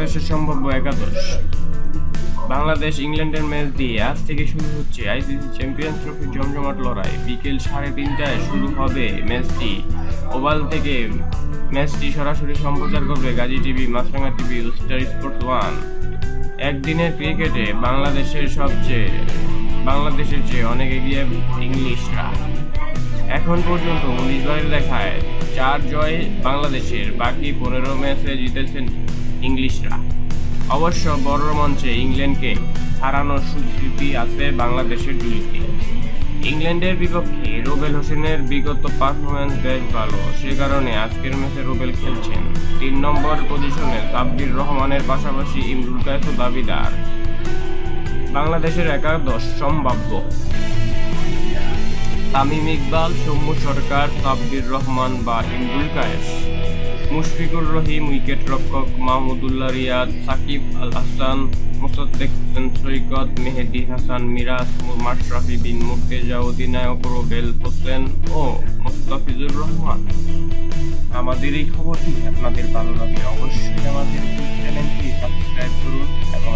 বাংলাদেশের সম্ভাব্য একাদশ। বাংলাদেশ ইংল্যান্ডের ম্যাচ দিয়ে আজ থেকে শুরু হচ্ছে আইসিসি চ্যাম্পিয়ন্স ট্রফির জমজমাট লড়াই। বিকেল 3:30টায় শুরু হবে ম্যাচটি। ওভাল থেকে ম্যাচটি সরাসরি সম্প্রচার করবে গাজী টিভি, মাছরাঙা টিভি ও স্টার স্পোর্টস 1। একদিনের ক্রিকেটে বাংলাদেশের চেয়ে অনেক এগিয়ে ইংলিশরা। এখন পর্যন্ত 19 বারের লেখায় 4 জয় বাংলাদেশের, বাকি 15 ম্যাচে জিতেছেন ইংলিশরা। অবশ্য বড় মঞ্চে ইংল্যান্ডকে হারানোর সুস্মৃতি আছে বাংলাদেশের ঝুলিতে। ইংল্যান্ডের বিপক্ষে রুবেল হোসেনের বিগত পারফরম্যান্স বেশ ভালো, সে কারণে আজকের ম্যাচে রুবেল খেলছেন। 3 নম্বর পজিশনে সাব্বির রহমানের পাশাপাশি ইমরুল কায়েসও দাবিদার। বাংলাদেশের একাদশ সম্ভাব্য: তামিম ইকবাল, সৌম্য সরকার, সাব্বির রহমান বা ইমরুল কায়েস, মুশফিকুর রহিম উইকেট-রক্ষক, মাহমুদুল্লাহ রিয়াদ, সাকিব আল হাসান, মোসাদ্দেক হোসেন সৈকত, মেহেদী হাসান মিরাজ, মাশরাফি বিন মুর্তজা, অধিনায়ক রুবেল হোসেন ও মোস্তাফিজুর রহমান। আমাদের এই খবরটি আপনাদের ভালো লাগলে অবশ্যই আমাদের চ্যানেলটি সাবস্ক্রাইব করুন এবং